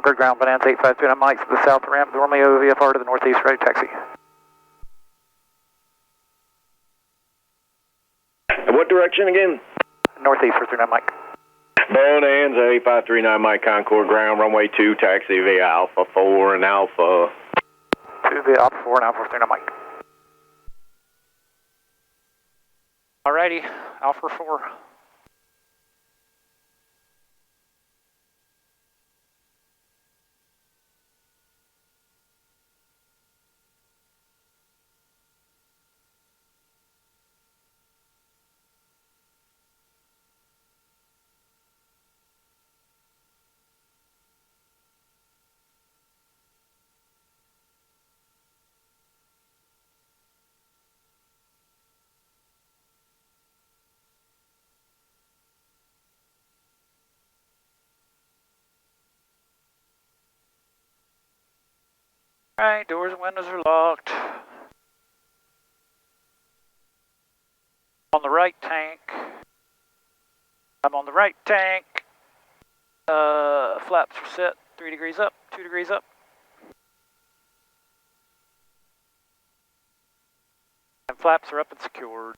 Concord ground, Bonanza 8529 Mike to the south ramp, Romeo VFR to the northeast, ready taxi. What direction again? Northeast for 39 Mike. Bonanza 8539 Mike Concord ground, runway 2, taxi via Alpha 4 and Alpha. 2 via Alpha 4 and Alpha 39 Mike. Alrighty, Alpha 4. Alright, doors and windows are locked. On the right tank. I'm on the right tank. Flaps are set 3 degrees up, 2 degrees up. And flaps are up and secured.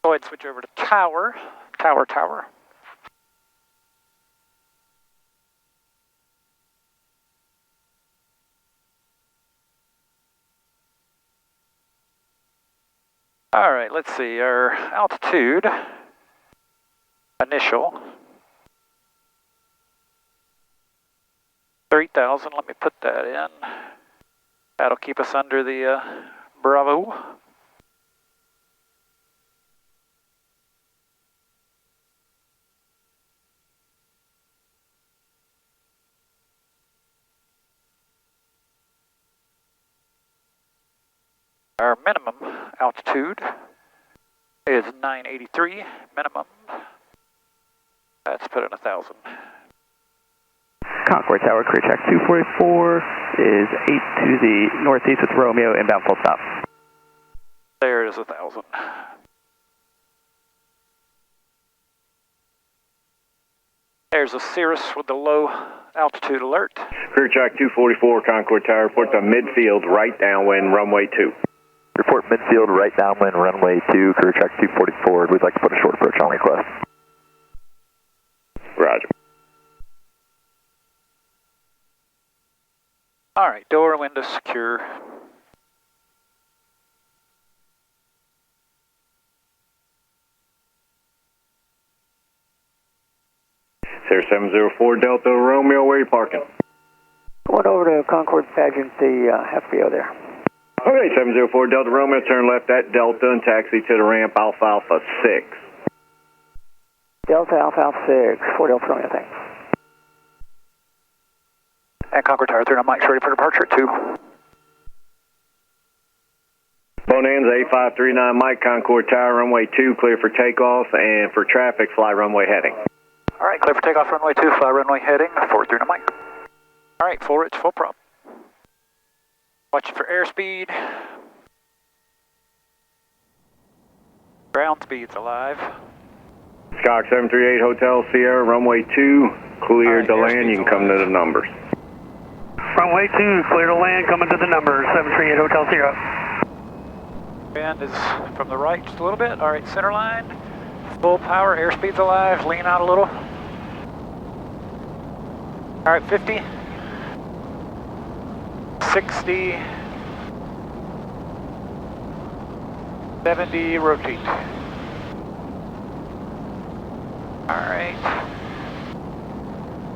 Go ahead and switch over to tower. Tower. All right, let's see, our altitude, initial, 3,000, let me put that in. That'll keep us under the Bravo. Our minimum altitude is 983 minimum. Let's put in 1,000. Concord Tower, clear check 244 is 8 to the northeast with Romeo, inbound full stop. There is 1,000. There's a Cirrus with the low altitude alert. Clear track 244, Concord Tower, report to midfield, right downwind, runway 2. Report midfield, right downwind, runway 2, clear track 244. We'd like to put a short approach on request. Roger. All right, door and window secure. Sierra 704 Delta Romeo, where are you parking? Going over to Concord Pageant, the FBO there. Okay, 704 Delta Romeo, turn left at Delta and taxi to the ramp Alpha 6. Delta Alpha 6, 4 Delta Romeo, thanks. And Concord Tower 39 Mike's ready for departure at 2. Bonanza 8539 Mike, Concord Tower, runway 2, clear for takeoff, and for traffic, fly runway heading. All right, clear for takeoff, runway 2, fly runway heading, 439 Mike. All right, full rich, full prop. Watch for airspeed. Ground speed's alive. Skyhawk 738 Hotel Sierra, runway 2, clear to land, you can come to the numbers. Runway 2, clear to land, coming to the numbers, 738 Hotel Sierra. Wind is from the right just a little bit. All right, center line. Full power, airspeed's alive, lean out a little. All right, 50. 60, 70, rotate. All right.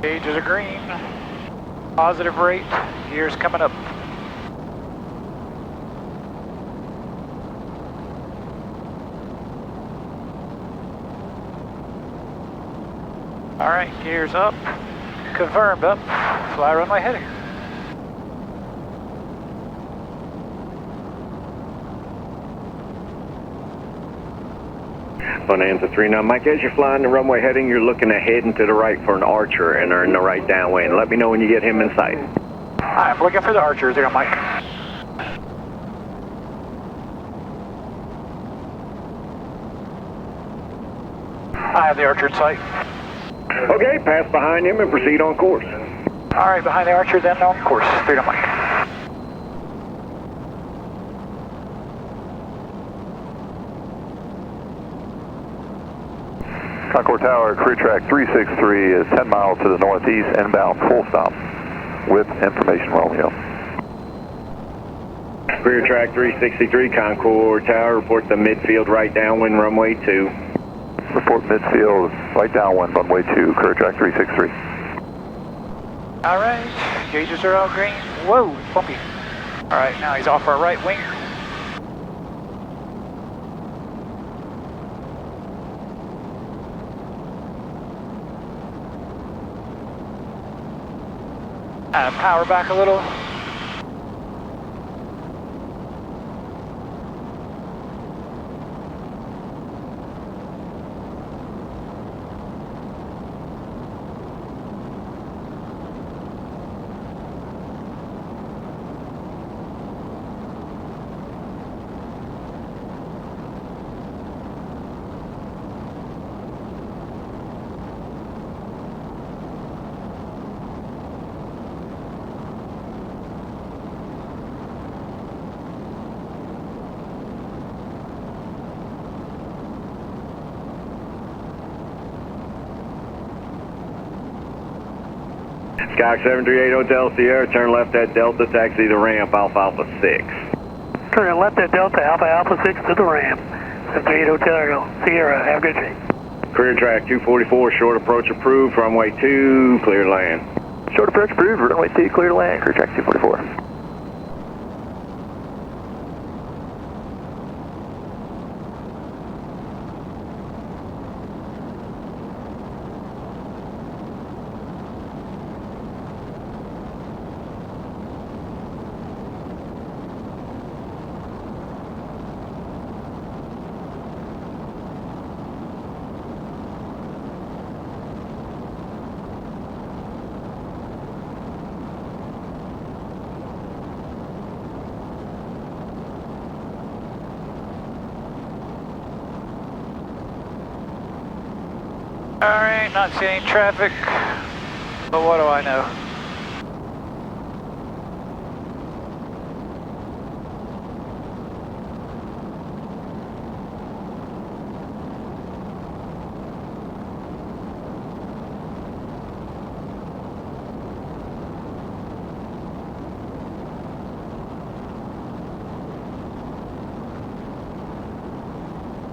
Gauges are green. Positive rate. Gears coming up. All right, gears up. Confirmed up. Fly runway heading. Bonanza 39 Mike, as you're flying the runway heading, you're looking ahead and to the right for an Archer and are in the right downwind. Let me know when you get him in sight. I'm looking for the Archer, 0 Mike. I have the Archer in sight. Okay, pass behind him and proceed on course. All right, behind the Archer, then on course, 3 Mike. Concord Tower, crew track 363 is 10 miles to the northeast, inbound, full stop, with information Romeo. Crew track 363, Concord Tower, report the midfield right downwind runway 2. Report midfield, right downwind, runway 2, crew track 363. All right, gauges are all green. Whoa, bumpy. All right, now he's off our right wing. Power back a little. Skyhawk 738 Hotel Sierra, turn left at Delta, taxi the ramp, Alpha Alpha 6. Turn left at Delta, Alpha Alpha 6 to the ramp. 738 Hotel Sierra, have a good day. Career track 244, short approach approved, runway 2, clear to land. Short approach approved, runway 2, clear to land, crew track 244. Alright, not seeing any traffic, but what do I know?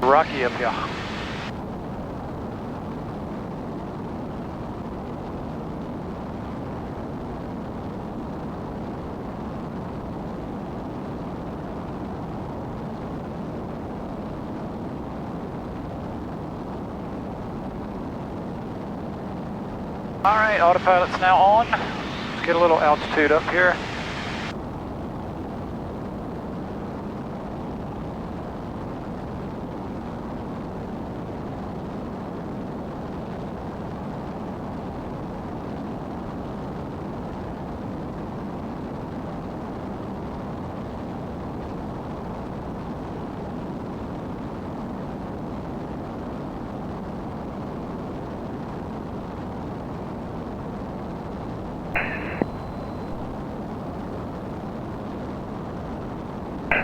Rocky up here. Alright, autopilot's now on. Let's get a little altitude up here.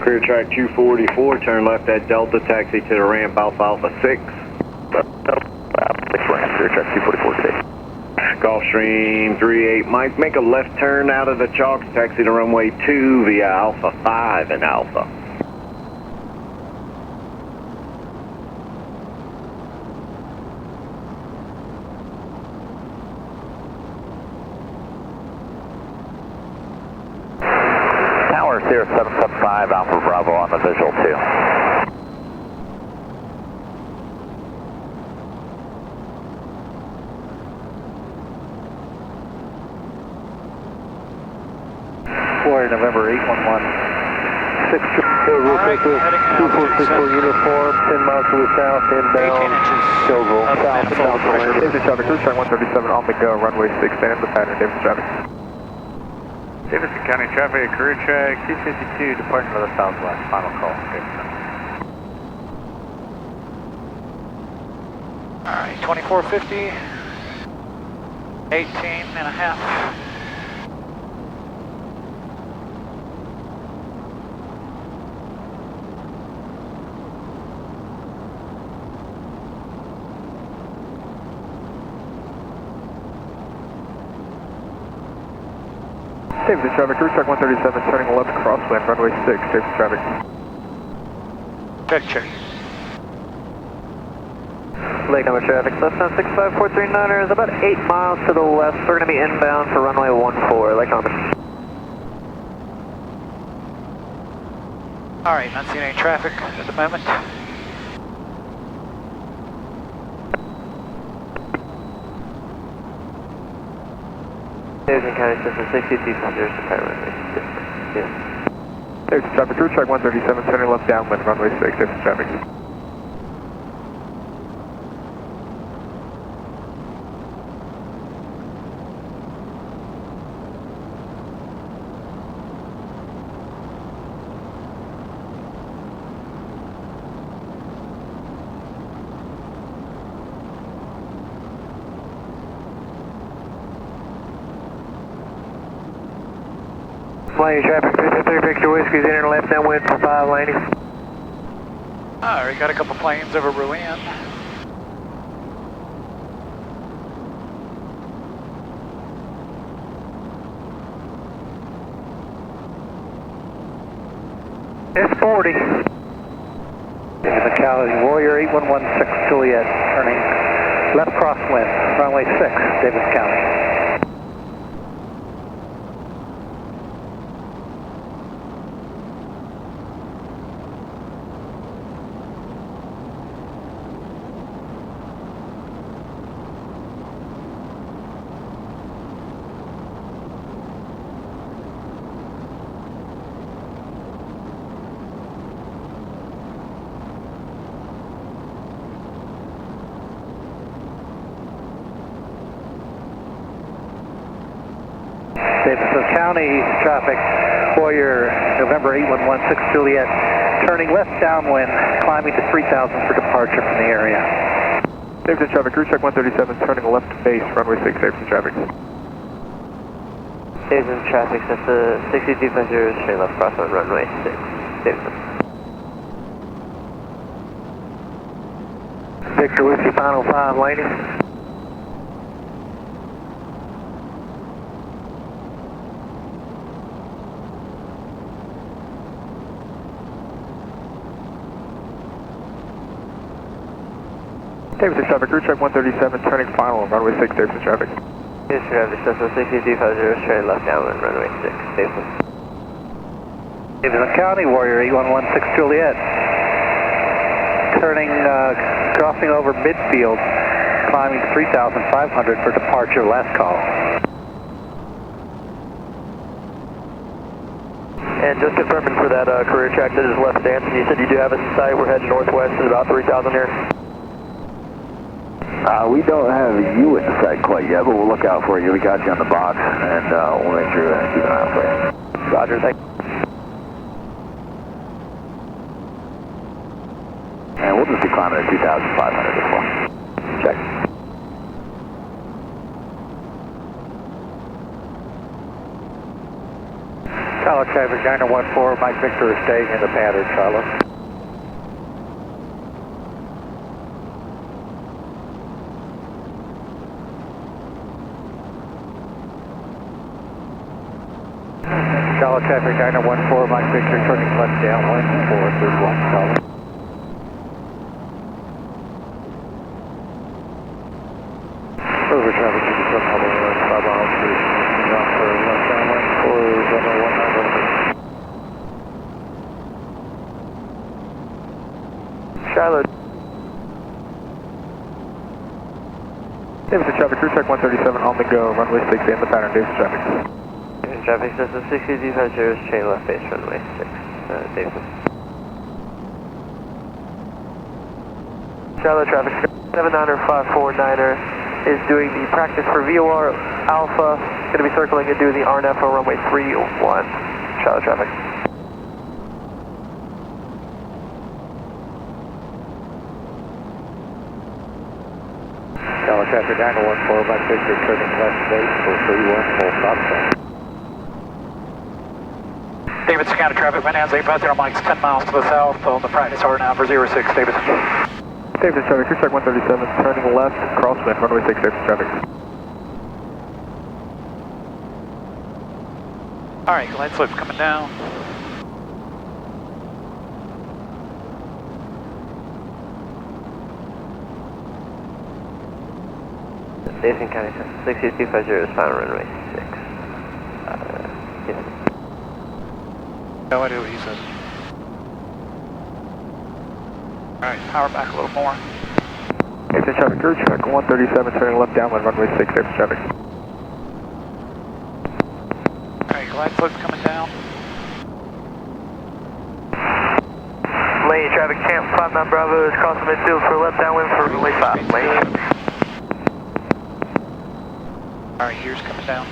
Career track 244, turn left at Delta, taxi to the ramp, Alpha Alpha 6. Delta, Alpha 6 ramp, career track 244 today. Gulfstream 38, Mike, make a left turn out of the chalks, taxi to runway 2 via Alpha 5 and Alpha. Sierra 775, Alpha Bravo on the visual 2. November 811. 6 2464 uniform, 10 miles to the south, inbound, Showville, south, Davidson traffic, cruise track 137 on the go, runway 6, stand the pattern, Davidson traffic. Davidson County traffic, career track 252, departing to the southwest, final call, Davidson. Alright, 2450, 18 and a half. Davidson traffic, crew check 137, turning left crosswind, runway 6, Davidson traffic. Check. Lake number traffic, Cessna 65439er is about 8 miles to the west. We're going to be inbound for runway 14, Lake number. Alright, not seeing any traffic at the moment. Davidson County Cessna 6250 to runway 6. Yeah. Davidson traffic, crew check 137, turning left downwind, runway 6, Davidson traffic. Miami traffic, 53 Victor Whiskey's in and left downwind for 590. Alright, got a couple planes over Rowan. S40. David County, Warrior 8116 Juliet, turning left crosswind, runway 6, Davis County. Davidson County traffic, Warrior November 8116 Juliet, turning left downwind, climbing to 3000 for departure from the area. Davidson traffic, crew check 137, turning left base, runway 6, Davidson traffic. Davidson traffic, Cessna 6250, straight left crosswind, runway 6, Davidson. Victor Whiskey, final 5 landing. Davidson traffic, crew check 137, turning final, runway 6, Davidson traffic. Davidson traffic, Cessna 6250, straight left downwind, runway 6, Davidson. Davidson County, Warrior 8116 Juliet, turning, crossing over midfield, climbing to 3,500 for departure, last call. And just confirming for that career track that is left Stanton, you said you do have it in sight. We're heading northwest at about 3,000 here. We don't have you in sight quite yet, but we'll look out for you. We got you on the box, and we'll make sure to keep an eye out for you. Roger, thank you. And we'll just be climbing at 2,500 as well. Check. Charlotte traffic, 914, Mike Victor is staying in the pattern, Charlotte. Charlotte traffic, 914, Mike Victor, turning left downwind, 431, Charlotte. Over traffic, you can turn all the way left, 5 miles to ground for left downwind, 419. Charlotte. Davidson traffic, crew check 137, on the go, runway 6, in the pattern, Davidson traffic. Davidson traffic, Cessna 6250, straight left base, runway 6, Davidson. Charlotte traffic, 79549er is doing the practice for VOR Alpha, going to be circling and doing the RNF on runway 31, Charlotte traffic. Charlotte traffic, 914, Mike Victor, turning left base, 431, full stop sign. Davidson County traffic, Bonanza, both their mics 10 miles to the south on the practice RNAV for 06, Davidson. Davidson traffic, crew check 137, turning left, crosswind, runway 6, Davidson traffic. Alright, glide slope's coming down. Davidson County 6250 is final runway 6. Yes. No idea what he says. Alright, power back a little more. Davidson traffic, crew check 137, turning left downwind, runway 6, Davidson traffic. Alright, glide slope's coming down. Lane traffic, Camp 59 Bravo is crossing midfield for left downwind for runway 5. Lane. Alright, gears coming down.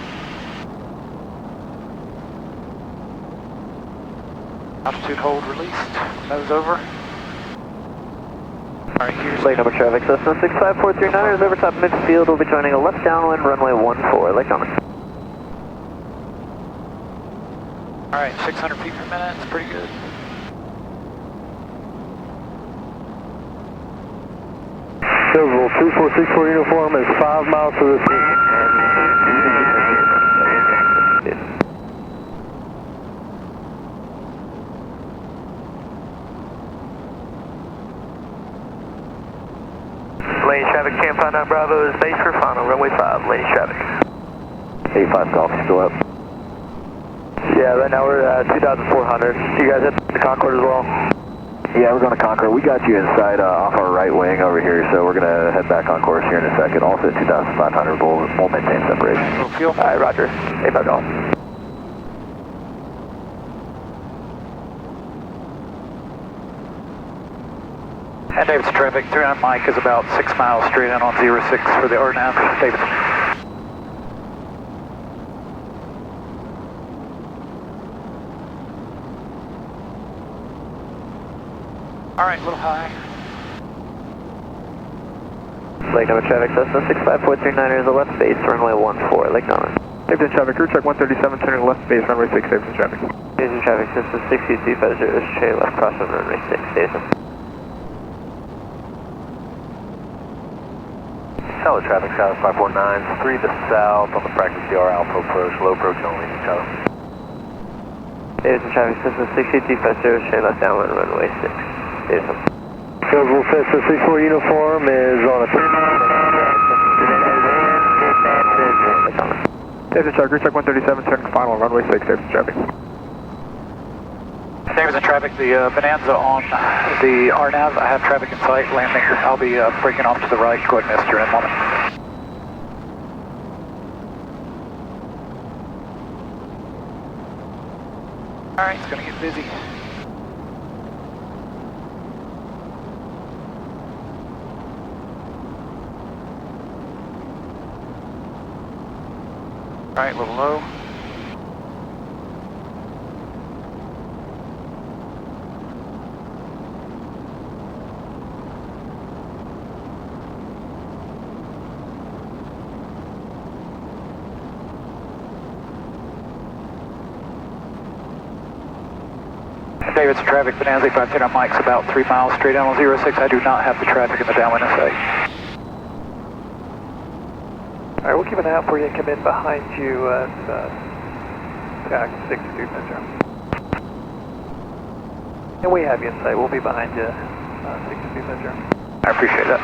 Altitude hold released. Nose over. Alright, gears. Lane number traffic, Cessna 65439 is over top midfield. We'll be joining a left downwind, runway 14. Lake Common. Alright, 600 feet per minute. It's pretty good. Silverville 2464 uniform is 5 miles to the sea. Lane traffic, Camp 59 Bravo is base for final, runway 5. Lane traffic. 85 Golf, still up. Yeah, right now we're at 2,400. You guys hit the Concord as well? Yeah, we're going to Concord. We got you inside off our right wing over here, so we're going to head back on course here in a second. Also at 2,500, we'll maintain separation. Little fuel. Alright, roger. 85 Golf. And Davidson traffic, 39 Mike is about 6 miles straight in on 06 for the RNAV. Davidson. Alright, a little high. Lake number traffic, Cessna 65439 is a left base, runway 14. Lake Norman. Davidson traffic, crew check 137, turning left base, runway 6, Davidson traffic. Davidson traffic, Cessna 6250 is straight left crossing runway 6. Davidson. Solid traffic, South 549, 3 to south on the practice DR Alpha approach, low approach only, Charlie. Davidson traffic, Cessna 6250 straight left downwind, runway 6. Davidson. Silverville Cessna 64 uniform is on a 3 mile. Davidson traffic, crew check 137, turning final, runway 6, Davidson traffic. Davidson traffic, the Bonanza on the RNAV. I have traffic in sight, landing. I'll be breaking off to the right. Go ahead and ester in a moment. Alright, it's going to get busy. Alright, a little low. Davidson traffic, Bonanza 510 on Mike's about 3 miles straight down on 06. I do not have the traffic in the downwind in sight. Alright, we'll keep an eye out for you and come in behind you at TAC 62 Metro. And we have you in sight. We'll be behind you 62 Metro. I appreciate that.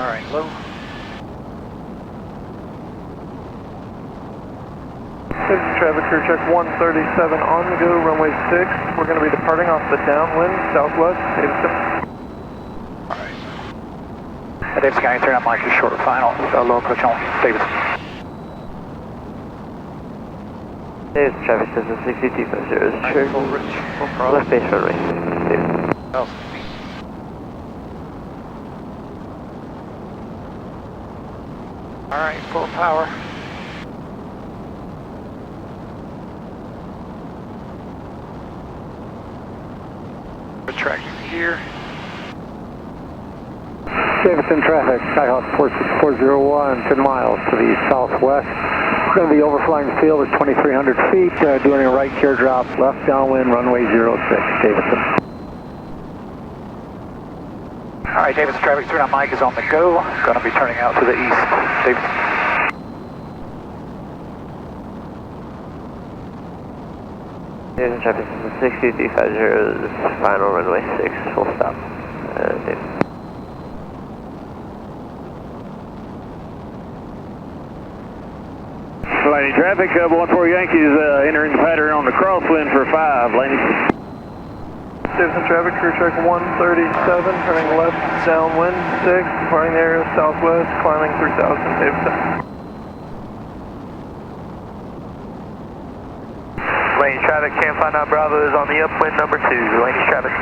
Alright, low. Davidson traffic, crew check 137 on the go, runway 6. We're going to be departing off the downwind, southwest, Davidson. Alright. Davidson County, turn on Mike is short of final. Low approach only. Davidson. Davidson traffic, Cessna 6250 is straight left base runway 6. Davidson. Oh. Alright, full power. Retracting the gear. Davidson traffic, Skyhawk 46401, 10 miles to the southwest. We're going to be overflying the field at 2,300 feet, doing a right gear drop, left downwind, runway 06, Davidson. All right, Davidson traffic, 39 Mike is on the go. Going to be turning out to the east. Davidson. Davidson traffic, 6350, this is final runway 6, full stop. Davidson. Landing traffic, 14 Yankees entering the pattern on the crosswind for 5, landing. Davidson traffic, crew check 137, turning left downwind 6, departing the area southwest, climbing 3000, Davidson. Lane traffic, can't find out Bravo is on the upwind number 2, lane traffic.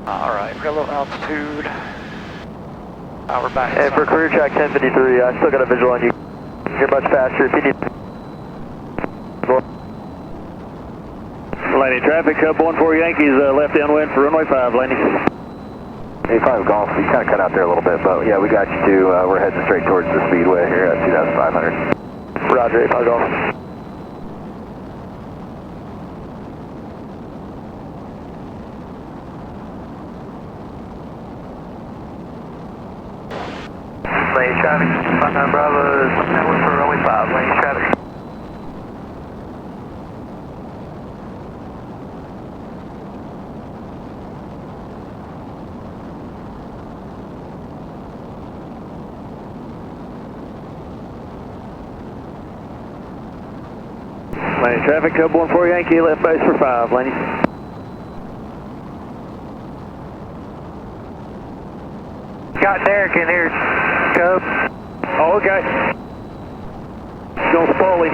All right, we got a little altitude. We're back. And for career track 1053, I still got a visual on you. You're much faster if you need. Landing traffic, 14 Yankees left downwind for runway 5, landing. A5 Golf, you kind of cut out there a little bit, but yeah, we got you too. We're heading straight towards the speedway here at 2,500. Roger, A5 Golf. Lane traffic, 59 Bravo is downwind for runway 5, lane traffic. Landing traffic, 14 Yankee, left base for 5, landing. Got Derek in here, Cub. Oh, okay. Don't spoil him.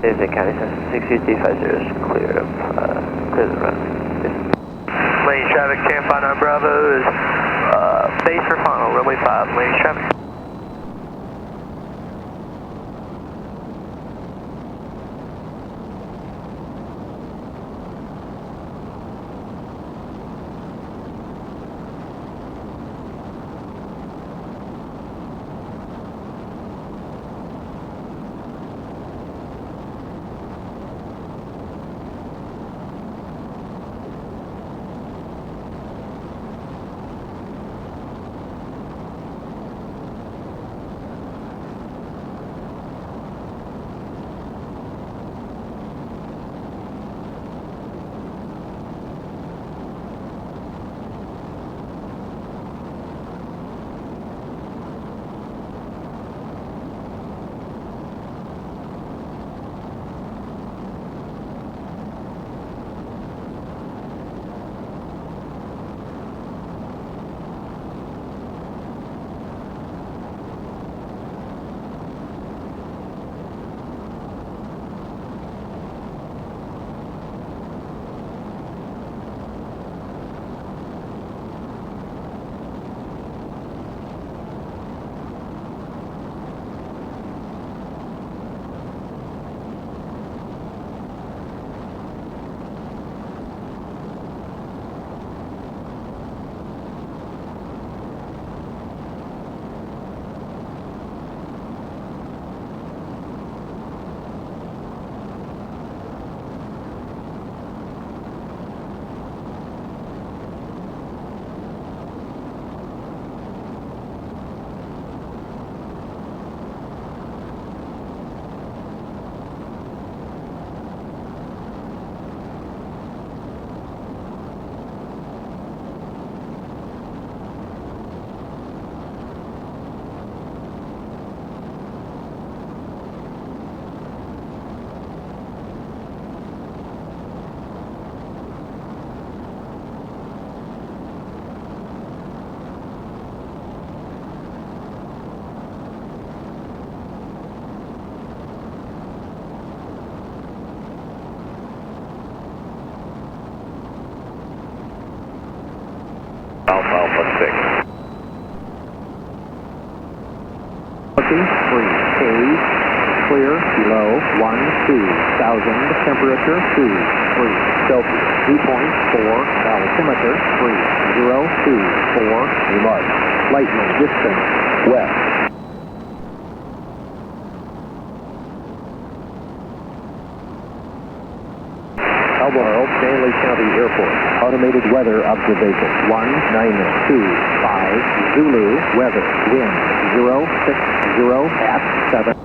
Davidson County 6350 is clear of clear the run. Lane traffic, can't find on Bravo is base for final, runway 5, lane traffic. Alpha 6. Looking, 3K, clear, below 12,000, temperature 23 Celsius, dew point 4, altimeter 3024, remark, lightning distance west. Albemarle, Stanly County Airport, automated weather observation, 192.5, Zulu, weather, wind, 060 at 7.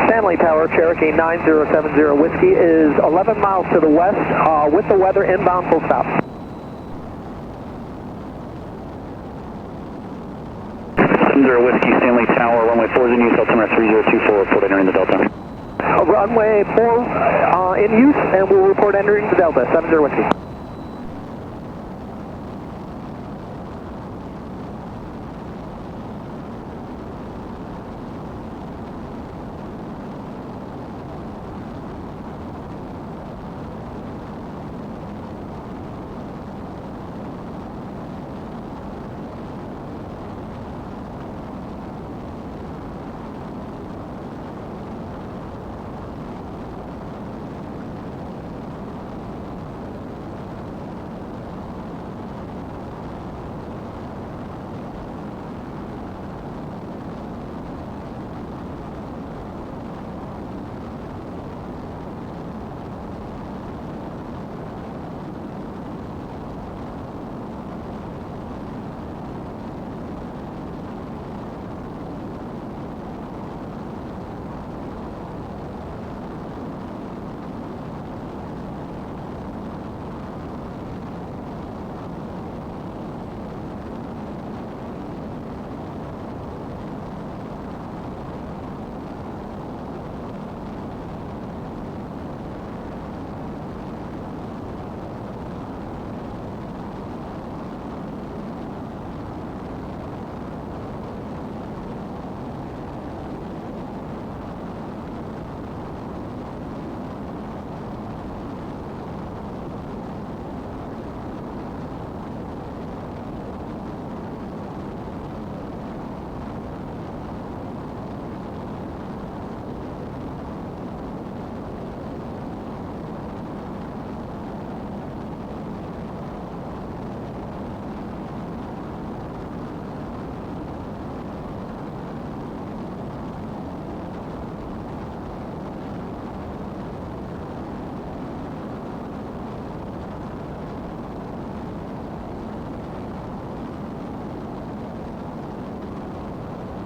Stanly Tower, Cherokee 9070 Whiskey is 11 miles to the west with the weather inbound full stop. 70 Whiskey, Stanly Tower, runway 4 is in use, altimeter 3024, report entering the Delta. Runway 4 in use, and we'll report entering the Delta, 70 Whiskey.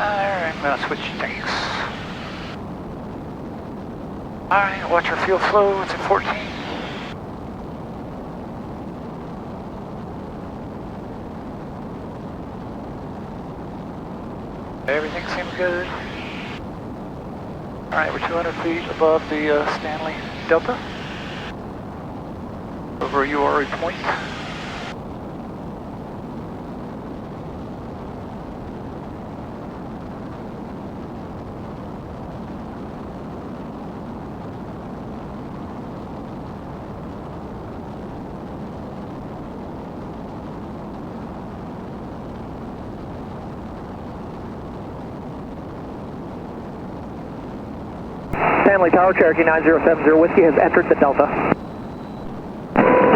Alright, I'm gonna switch tanks. Alright, watch our fuel flow, it's at 14. Everything seems good. Alright, we're 200 feet above the Stanly Delta. Over Uwharrie Point. Stanly Tower, Cherokee 9070 Whiskey has entered the Delta.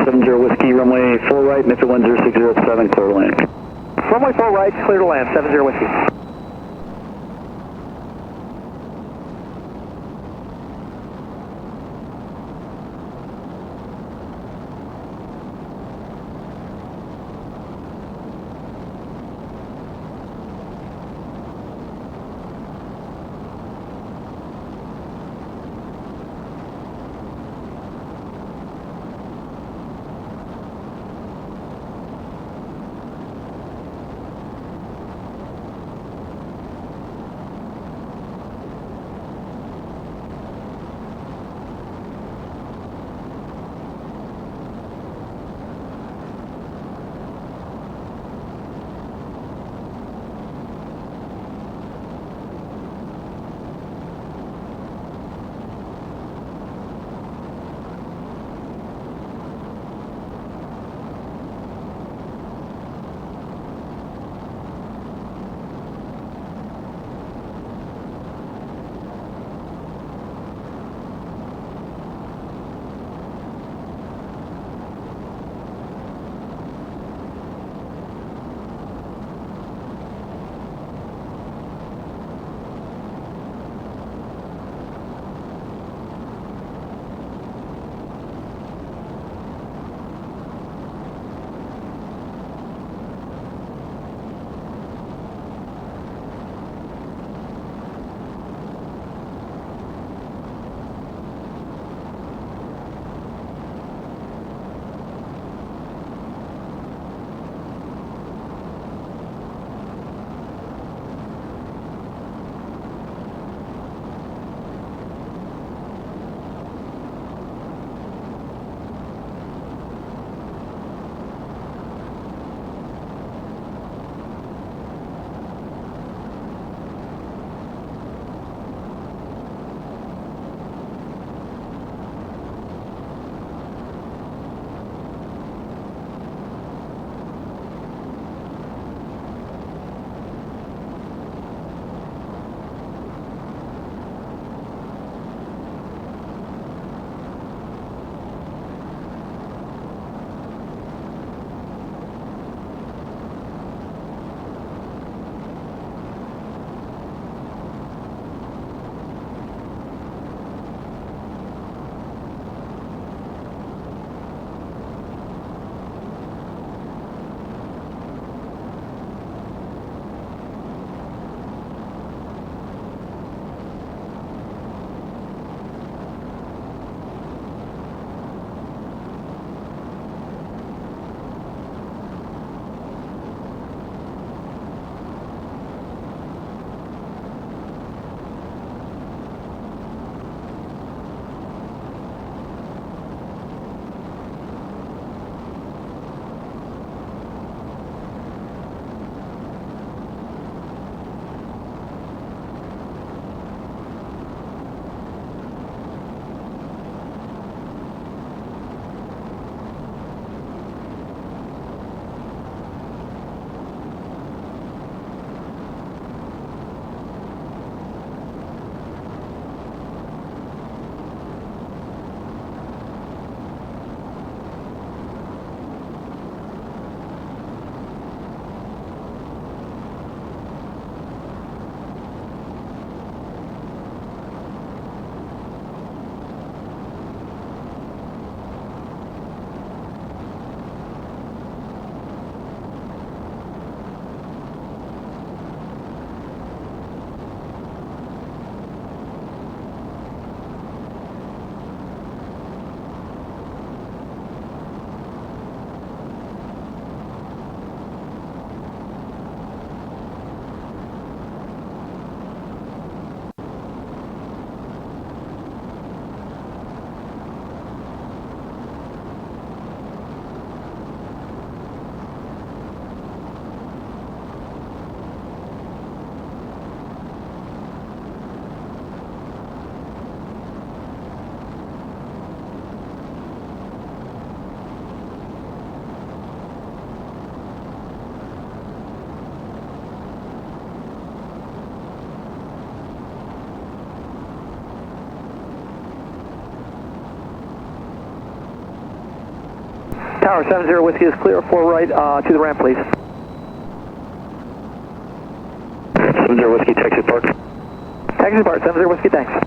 70 Whiskey, runway 4 right, Mr. 10607, clear to land. Runway 4 right, clear to land, 70 Whiskey. Tower 70 Whiskey is clear for right to the ramp, please. 70 Whiskey, taxi park. Taxi Park, 70 Whiskey, thanks.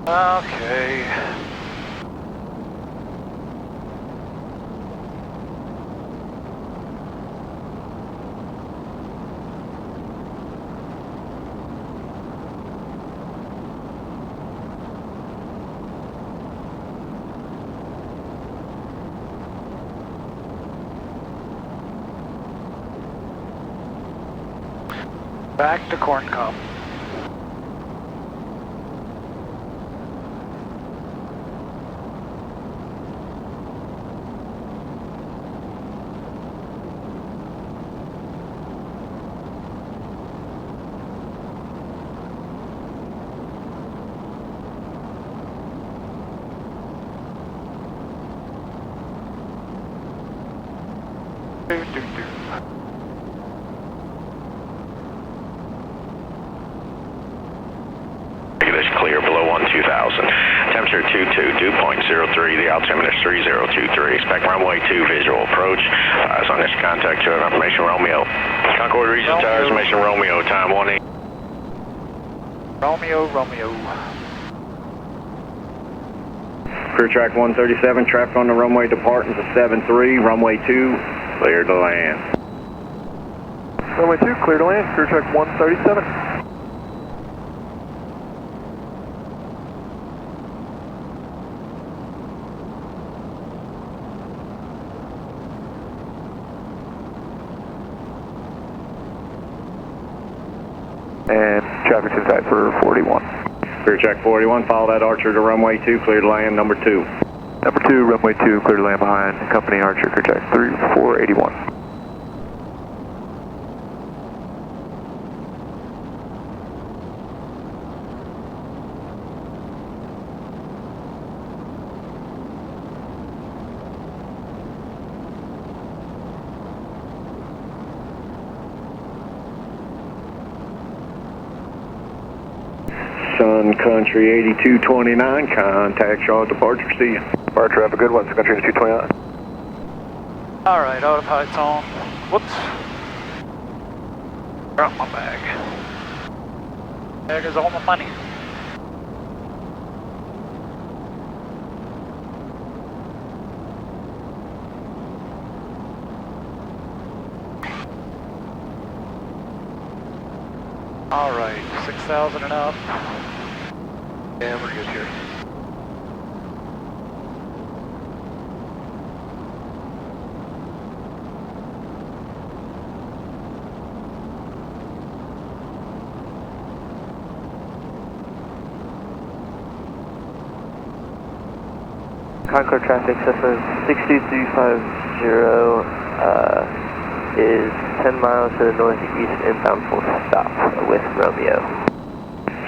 Okay. Back to corn cob. Clear below 12000. Temperature 22, dew point 03. The altimeter is 3023. Expect runway 2 visual approach. Eyes on this contact to information Romeo. Concord Region Towers, information Romeo. Time 18. Romeo, Romeo. Clear track 137, traffic on the runway departing to 73, runway 2, clear to land. Runway 2, clear to land, clear track 137. And traffic's in sight for 41. Clear track 41, follow that Archer to runway 2, clear to land, number 2. Number 2, runway 2, clear to land behind company Archer, clear track 3481. Sun Country 8229, contact Shaw departure, see you. Archer, have a good one, Sun Country 8229. Alright, autopilot's on. Whoops. Dropped my bag. Bag is all my money. Alright, 6,000 and up. Yeah, we're good here. Concord traffic, Cessna 62350 is 10 miles to the northeast inbound full stop with Romeo.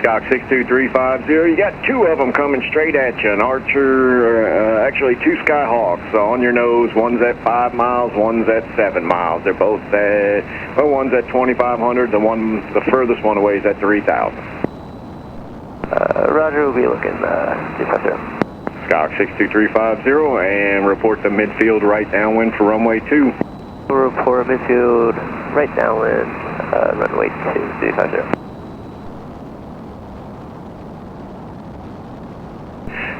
Scock 62350, you got 2 of them coming straight at you, an Archer, actually 2 Skyhawks on your nose, one's at 5 miles, one's at 7 miles. They're both at, well, one's at 2,500, the furthest one away is at 3,000. Roger, we'll be looking, 250. Scock 62350, and report the midfield right downwind for runway 2. We'll report midfield right downwind, runway 2, 250.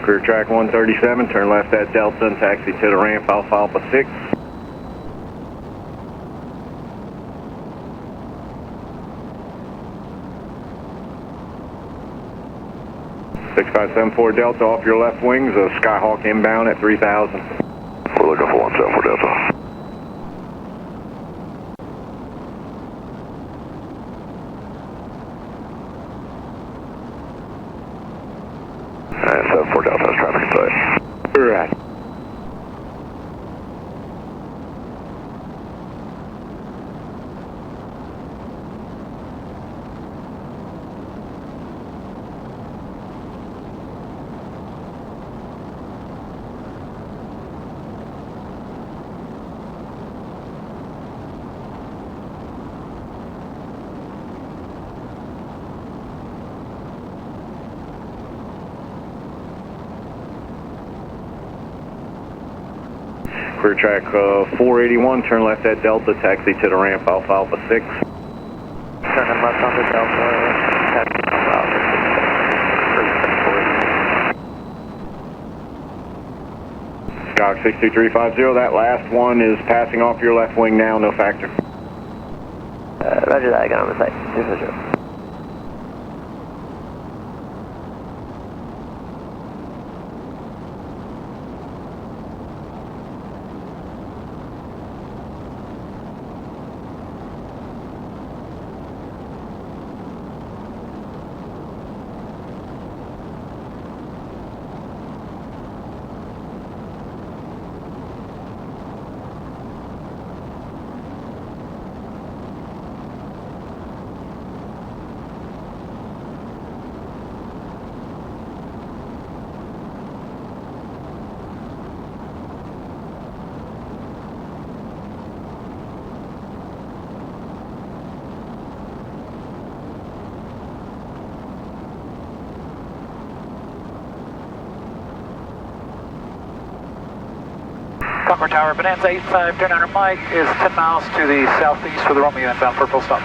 Clear track 137, turn left at Delta and taxi to the ramp Alpha 6. .6574 Delta off your left wings, a Skyhawk inbound at 3,000. We're looking for 174 Delta. And 74 Delta has traffic in sight. Right. Clear track 481, turn left at Delta, taxi to the ramp Alpha 6. Turning left onto Delta, taxi to Alpha 6. Scock 62350, that last one is passing off your left wing now, no factor. Roger that, I got on the site, 250. Concord Tower, Bonanza 85, 900 Mike is 10 miles to the southeast for the Romeo inbound for full stop.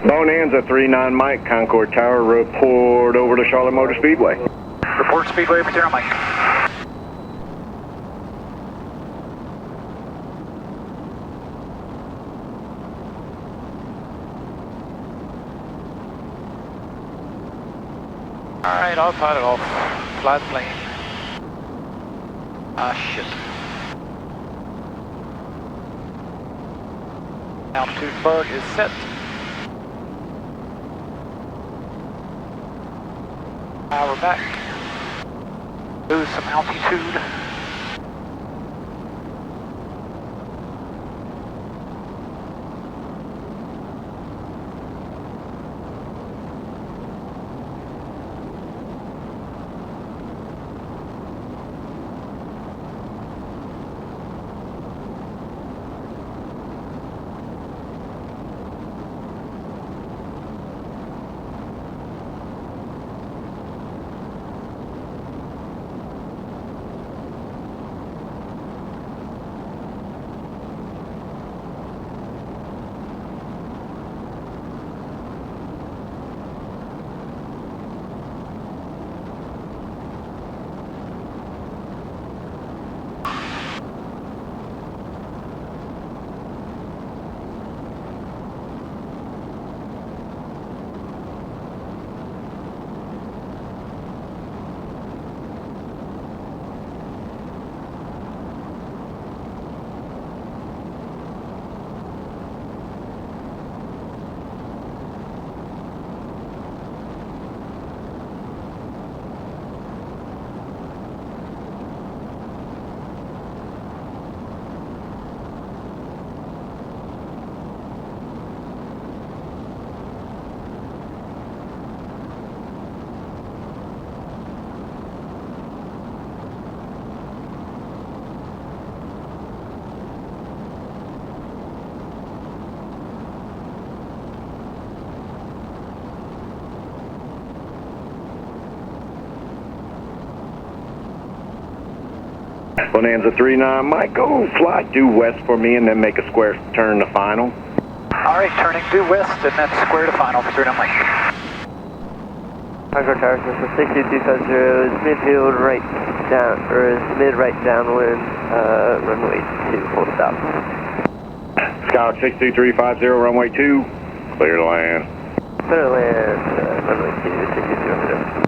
Bonanza 39 Mike, Concord Tower, report over to Charlotte Motor Speedway. Report Speedway for 0 Mike. Alright, I'll pilot it off. Fly the plane. Ah, shit. Altitude bug is set. Power back. Lose some altitude. Bonanza 39 Mike, go fly due west for me and then make a square turn to final. Alright, turning due west and then square to final for 39 Mike. Concord Tower, System 6250 is midfield right down, or is mid right downwind, runway 2, full stop. Skyhawk 62350, runway 2, clear to land. Clear to land, runway 2, 6250.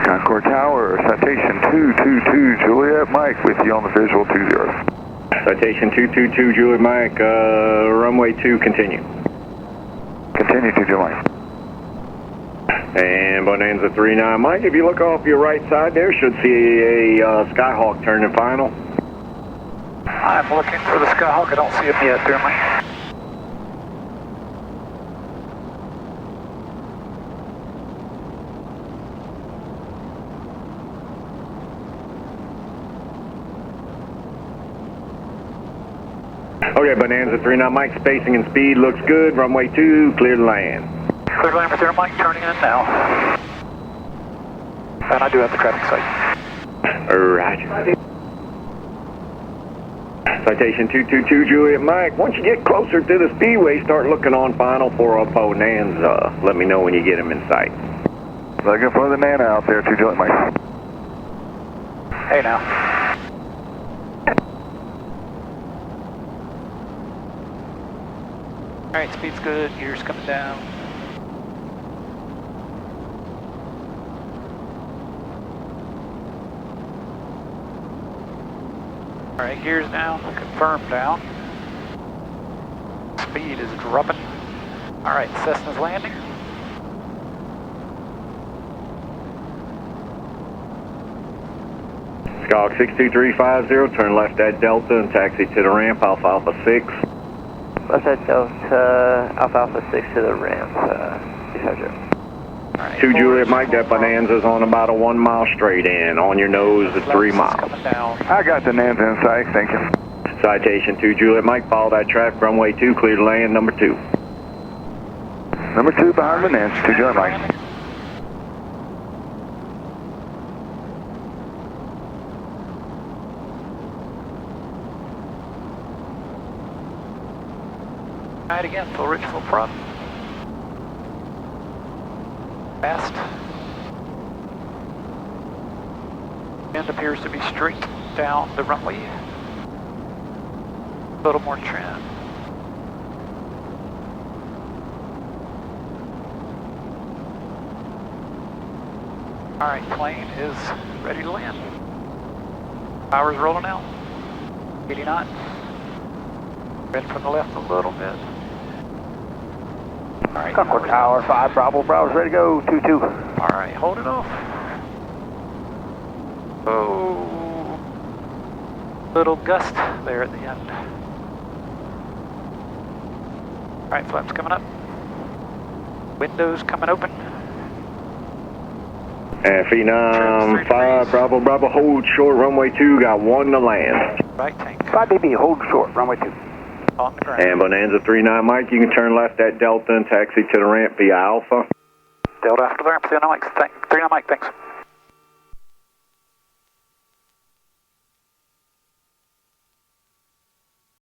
Concord Tower, citation 222 Juliet Mike with you on the visual 20. Citation 222 Juliet Mike, runway 2, continue. Continue to Juliet. And Bonanza 39 Mike, if you look off your right side there, should see a Skyhawk turning final. I'm looking for the Skyhawk, I don't see him yet, there Mike. Okay, Bonanza 39 Mike, spacing and speed looks good. Runway 2, clear to land. Clear to land for 0 Mike, turning in now. And I do have the traffic sight. Roger. Citation 222 Juliet Mike, once you get closer to the speedway, start looking on final for a Bonanza. Let me know when you get him in sight. Looking for the man out there, 2 Juliet Mike. Hey now. Alright, speed's good, gears coming down. Alright, gears down, confirm down. Speed is dropping. Alright, Cessna's landing. Skog 62350, turn left at Delta and taxi to the ramp, Alpha Alpha 6. Left at Delta, Alpha Alpha 6 to the ramp, 600. Alright, 2 Juliet Mike, that Bonanza's on about a 1 mile straight in. On your nose at 3 miles. Coming down. I got the Bonanza in sight, thank you. Citation 2 Juliet Mike, follow that traffic, runway 2, clear to land, number 2. Number 2 behind Bonanza, 2 Juliet Mike. Alright, again, full rich, full prop. Fast. Wind appears to be straight down the runway. A little more trim. Alright, plane is ready to land. Power's rolling out. 89. Bend from the left a little bit. Alright. Concord Tower 5 Bravo, Bravo's ready to go, 22. Alright, hold it off. Oh. Little gust there at the end. Alright, flaps coming up. Windows coming open. And Phenom 5 Bravo Bravo, hold short, runway 2, got 1 to land. Right tank. 5 dB, hold short, runway 2. On the ground. And Bonanza 39 Mike, you can turn left at Delta and taxi to the ramp via Alpha. Delta after the ramp, 39 Mike, thanks.